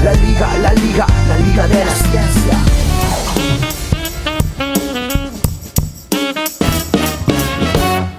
la Liga de la Ciencia.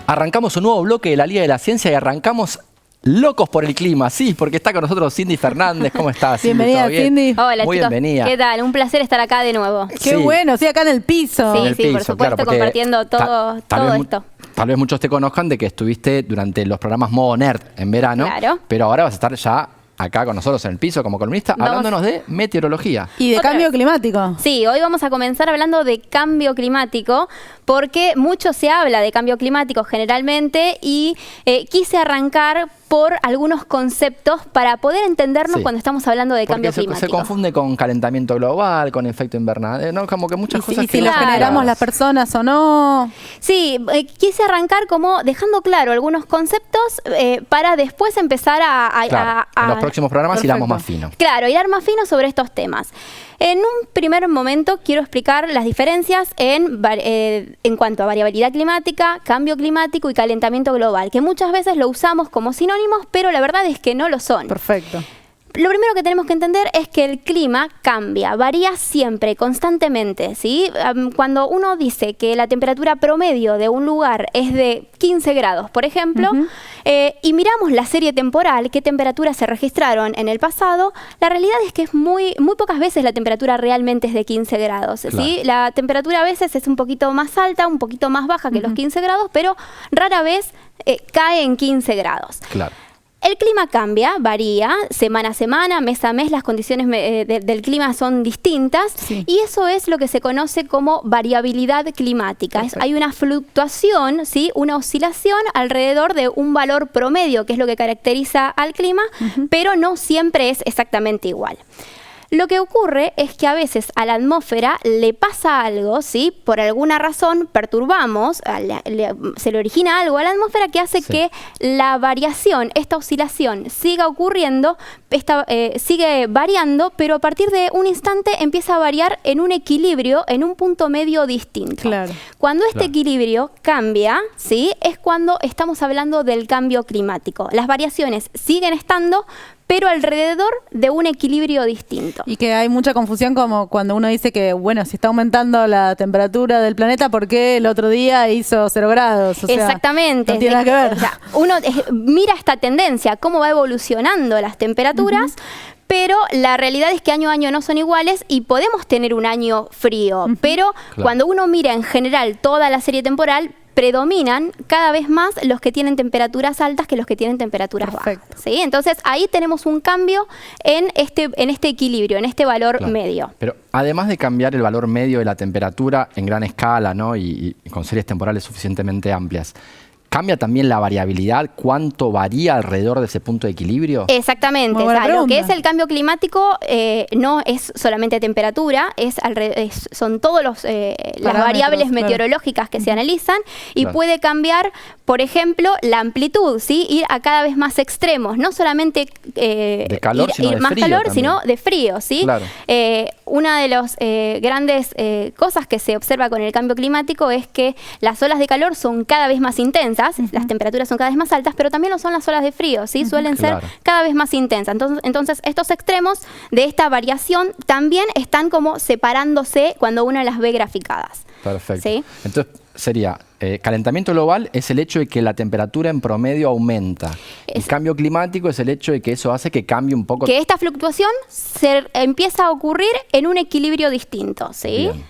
Arrancamos un nuevo bloque de la Liga de la Ciencia y arrancamos locos por el clima, sí, porque está con nosotros Cindy Fernández. ¿Cómo estás, Cindy? Bienvenida, Cindy. Hola, muy chicos. bienvenida. ¿Qué tal? Un placer estar acá de nuevo. Qué bueno, sí, acá en el piso. Sí, En el sí, por piso, supuesto, claro, porque compartiendo todo esto. Tal vez muchos te conozcan de que estuviste durante los programas Modo Nerd en verano, Claro. pero ahora vas a estar ya acá con nosotros en el piso como columnista, hablándonos de meteorología. Y de Otra cambio vez. climático. Sí, hoy vamos a comenzar hablando de cambio climático, porque mucho se habla de cambio climático generalmente y quise arrancar por algunos conceptos para poder entendernos Sí. cuando estamos hablando de Porque cambio se climático. confunde con calentamiento global, con efecto invernadero, ¿no? Como que muchas cosas Y que si lo Claro. generamos las personas o no. Sí, quise arrancar como dejando claro algunos conceptos para después empezar Claro, en los próximos programas Perfecto. iremos más fino. Claro, hilar más fino sobre estos temas. En un primer momento quiero explicar las diferencias en cuanto a variabilidad climática, cambio climático y calentamiento global, que muchas veces lo usamos como sinónimos, pero la verdad es que no lo son. Perfecto. Lo primero que tenemos que entender es que el clima cambia, varía siempre, constantemente, ¿sí? Cuando uno dice que la temperatura promedio de un lugar es de 15 grados, por ejemplo, y miramos la serie temporal, qué temperaturas se registraron en el pasado, la realidad es que es muy pocas veces la temperatura realmente es de 15 grados, ¿sí? Claro. La temperatura a veces es un poquito más alta, un poquito más baja que los 15 grados, pero rara vez cae en 15 grados. Claro. El clima cambia, varía, semana a semana, mes a mes, las condiciones del clima son distintas, Sí. y eso es lo que se conoce como variabilidad climática. Hay una fluctuación, ¿sí? Una oscilación alrededor de un valor promedio, que es lo que caracteriza al clima, pero no siempre es exactamente igual. Lo que ocurre es que a veces a la atmósfera le pasa algo, ¿sí? Por alguna razón perturbamos, se le origina algo a la atmósfera que hace Sí. que la variación, esta oscilación siga ocurriendo, sigue variando, pero a partir de un instante empieza a variar en un equilibrio, en un punto medio distinto. Claro. Cuando este Claro. equilibrio cambia, ¿sí? Es cuando estamos hablando del cambio climático. Las variaciones siguen estando, pero alrededor de un equilibrio distinto. Y que hay mucha confusión como cuando uno dice que, bueno, si está aumentando la temperatura del planeta, ¿por qué el otro día hizo 0 grados? O sea, Exactamente. no tiene nada que ver. O sea, uno mira esta tendencia, cómo va evolucionando las temperaturas, pero la realidad es que año a año no son iguales y podemos tener un año frío, pero Claro. cuando uno mira en general toda la serie temporal, predominan cada vez más los que tienen temperaturas altas que los que tienen temperaturas Perfecto. bajas. ¿Sí? Entonces ahí tenemos un cambio en este equilibrio, en este valor Claro. medio. Pero además de cambiar el valor medio de la temperatura en gran escala, ¿no? y con series temporales suficientemente amplias, ¿cambia también la variabilidad? ¿Cuánto varía alrededor de ese punto de equilibrio? Exactamente. Muy O buena sea, lo que pregunta. es el cambio climático no es solamente temperatura, son todos las Parámetros, variables claro. meteorológicas que se analizan y Claro. puede cambiar, por ejemplo, la amplitud, ¿sí? Ir a cada vez más extremos, no solamente De calor, sino ir de más frío calor, también. sino de frío, ¿sí? Claro. Una de las grandes cosas que se observa con el cambio climático es que las olas de calor son cada vez más intensas, las temperaturas son cada vez más altas, pero también lo son las olas de frío, ¿sí? Suelen Claro. ser cada vez más intensas. Entonces, estos extremos de esta variación también están como separándose cuando uno las ve graficadas. Perfecto. ¿Sí? Entonces sería, calentamiento global es el hecho de que la temperatura en promedio aumenta. El cambio climático es el hecho de que eso hace que cambie un poco. Que esta fluctuación se empieza a ocurrir en un equilibrio distinto, ¿sí? Bien,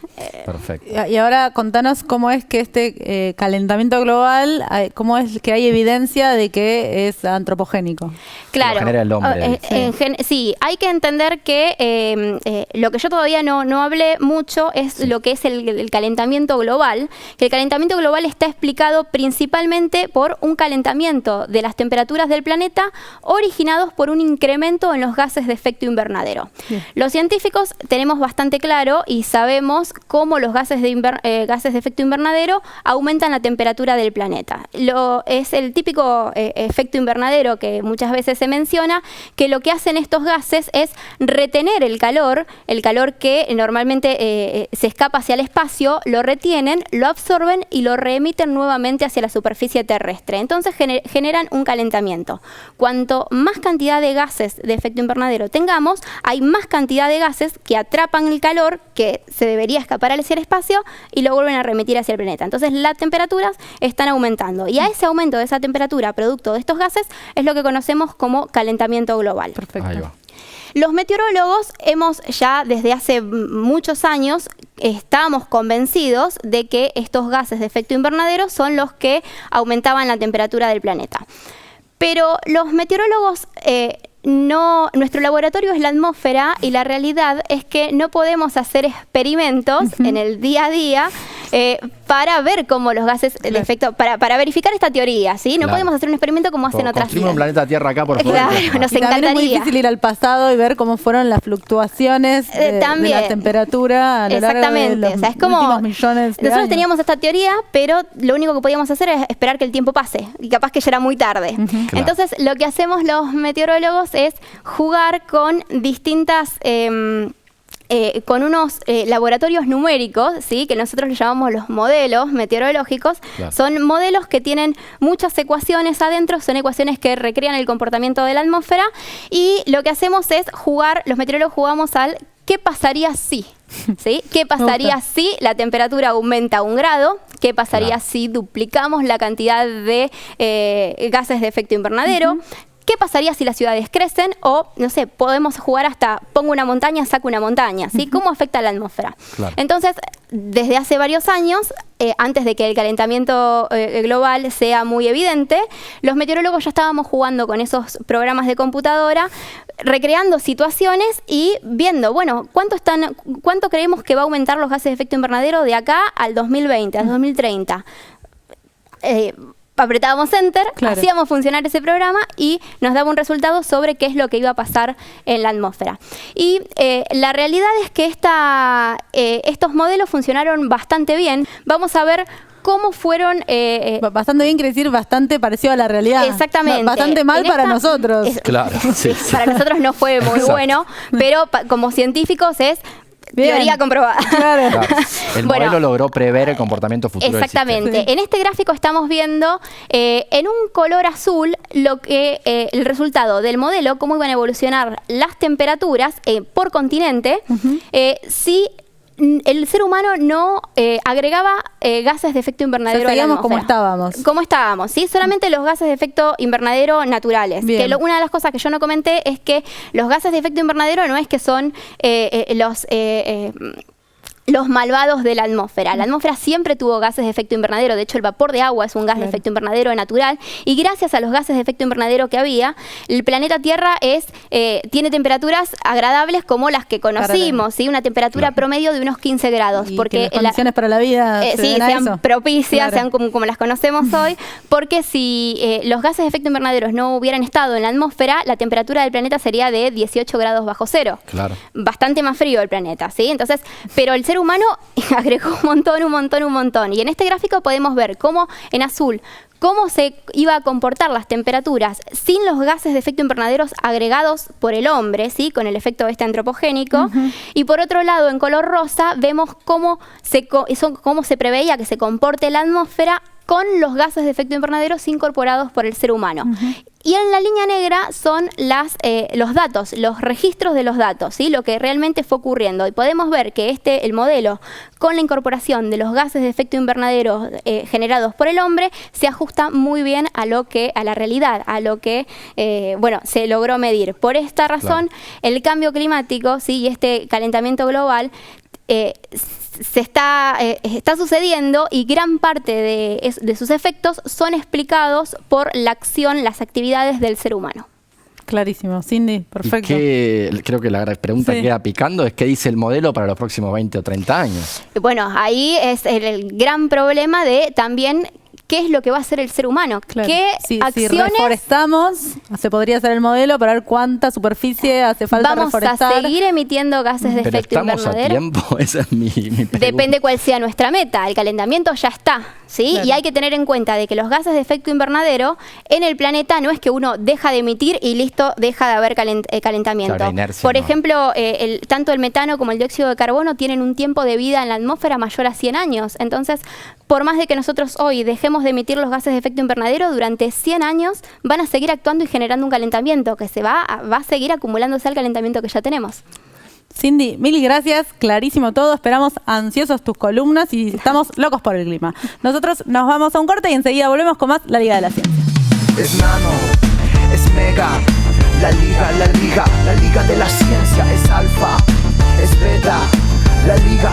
perfecto. Y ahora contanos cómo es que este calentamiento global, cómo es que hay evidencia de que es antropogénico. Claro. Lo genera el hombre. Sí, hay que entender que lo que yo todavía no hablé mucho es lo que es el calentamiento global. Que el calentamiento global está explicado principalmente por un calentamiento de las temperaturas del planeta originados por un incremento en los gases de efecto invernadero. Bien. Los científicos tenemos bastante claro y sabemos cómo los gases de efecto invernadero aumentan la temperatura del planeta. Es el típico efecto invernadero que muchas veces se menciona, que lo que hacen estos gases es retener el calor que normalmente se escapa hacia el espacio, lo retienen, lo absorben y lo reemiten nuevamente hacia la superficie terrestre. Entonces generan un calentamiento. Cuanto más cantidad de gases de efecto invernadero tengamos, hay más cantidad de gases que atrapan el calor que se debería escapar hacia el espacio y lo vuelven a remitir hacia el planeta. Entonces las temperaturas están aumentando y a ese aumento de esa temperatura producto de estos gases es lo que conocemos como calentamiento global. Perfecto. Ahí va. Los meteorólogos hemos ya desde hace muchos años estamos convencidos de que estos gases de efecto invernadero son los que aumentaban la temperatura del planeta. Pero los meteorólogos nuestro laboratorio es la atmósfera y la realidad es que no podemos hacer experimentos en el día a día para ver cómo los gases de efecto, para verificar esta teoría, ¿sí? No podemos hacer un experimento como hacen otras Construimos un planeta Tierra acá, por favor. Claro, nos Y también encantaría. es muy difícil ir al pasado y ver cómo fueron las fluctuaciones de la temperatura a lo largo de los o sea, es como últimos millones de nosotros años. teníamos esta teoría, pero lo único que podíamos hacer es esperar que el tiempo pase y capaz que ya era muy tarde. Claro. Entonces, lo que hacemos los meteorólogos es jugar con distintas con unos laboratorios numéricos, ¿sí? Que nosotros les llamamos los modelos meteorológicos. Claro. Son modelos que tienen muchas ecuaciones adentro, son ecuaciones que recrean el comportamiento de la atmósfera y lo que hacemos es jugar, los meteorólogos jugamos al ¿qué pasaría si? ¿Sí? ¿Qué pasaría si la temperatura aumenta 1 grado? ¿Qué pasaría si duplicamos la cantidad de gases de efecto invernadero? ¿Qué pasaría si las ciudades crecen? O, no sé, podemos jugar hasta pongo una montaña, saco una montaña, ¿sí? ¿Cómo afecta a la atmósfera? Claro. Entonces, desde hace varios años, antes de que el calentamiento global sea muy evidente, los meteorólogos ya estábamos jugando con esos programas de computadora, recreando situaciones y viendo, bueno, ¿cuánto creemos que va a aumentar los gases de efecto invernadero de acá al 2020, al 2030? Apretábamos Enter, hacíamos funcionar ese programa y nos daba un resultado sobre qué es lo que iba a pasar en la atmósfera. Y la realidad es que estos modelos funcionaron bastante bien. Vamos a ver cómo fueron... bastante bien, quiere decir bastante parecido a la realidad. Exactamente. Bastante mal para nosotros. Claro, sí. Para nosotros no fue muy bueno, pero como científicos es... Bien. Teoría comprobada. Claro. Claro. El modelo logró prever el comportamiento futuro del Exactamente. sistema. En este gráfico estamos viendo en un color azul el resultado del modelo, cómo iban a evolucionar las temperaturas por continente si el ser humano no agregaba gases de efecto invernadero a la atmósfera. como estábamos. Como estábamos, ¿sí? Solamente los gases de efecto invernadero naturales. Bien. Que una de las cosas que yo no comenté es que los gases de efecto invernadero no es que son los malvados de la atmósfera. La atmósfera siempre tuvo gases de efecto invernadero. De hecho, el vapor de agua es un gas de efecto invernadero natural. Y gracias a los gases de efecto invernadero que había, el planeta Tierra tiene temperaturas agradables como las que conocimos, ¿sí? Una temperatura promedio de unos 15 grados. Y porque que las condiciones para la vida sean propicias, sean como las conocemos hoy. Porque si los gases de efecto invernadero no hubieran estado en la atmósfera, la temperatura del planeta sería de 18 grados bajo cero. Claro. Bastante más frío el planeta, ¿sí? Entonces, pero el ser humano agregó un montón. Y en este gráfico podemos ver cómo en azul, cómo se iba a comportar las temperaturas sin los gases de efecto invernadero agregados por el hombre, ¿sí? Con el efecto antropogénico. Y por otro lado, en color rosa, vemos cómo se preveía que se comporte la atmósfera con los gases de efecto invernadero incorporados por el ser humano. Y en la línea negra son los datos, los registros de los datos, ¿sí? Lo que realmente fue ocurriendo. Y podemos ver que el modelo, con la incorporación de los gases de efecto invernadero generados por el hombre, se ajusta muy bien a la realidad, a lo que se logró medir. Por esta razón, el cambio climático, ¿sí? Y este calentamiento global está sucediendo y gran parte de sus efectos son explicados por la acción, las actividades del ser humano. Clarísimo, Cindy, perfecto. Creo que la pregunta que queda picando es qué dice el modelo para los próximos 20 o 30 años. Bueno, ahí es el gran problema de también qué es lo que va a hacer el ser humano. Claro. ¿Qué acciones si reforestamos, se podría hacer el modelo para ver cuánta superficie hace falta reforestar. Vamos a seguir emitiendo gases de efecto ¿Pero estamos invernadero? a tiempo? Esa es mi pregunta. Depende cuál sea nuestra meta. El calentamiento ya está. ¿sí? Claro. Y hay que tener en cuenta de que los gases de efecto invernadero en el planeta no es que uno deja de emitir y listo, deja de haber calentamiento. Claro, la inercia, Por ¿no? ejemplo, tanto el metano como el dióxido de carbono tienen un tiempo de vida en la atmósfera mayor a 100 años. Entonces, por más de que nosotros hoy dejemos de emitir los gases de efecto invernadero, durante 100 años van a seguir actuando y generando un calentamiento que va a seguir acumulándose al calentamiento que ya tenemos. Cindy, mil gracias, clarísimo todo, esperamos ansiosos tus columnas y estamos locos por el clima. Nosotros nos vamos a un corte y enseguida volvemos con más La Liga de la Ciencia. Es nano, es mega, la liga de la ciencia es alfa, es beta, la liga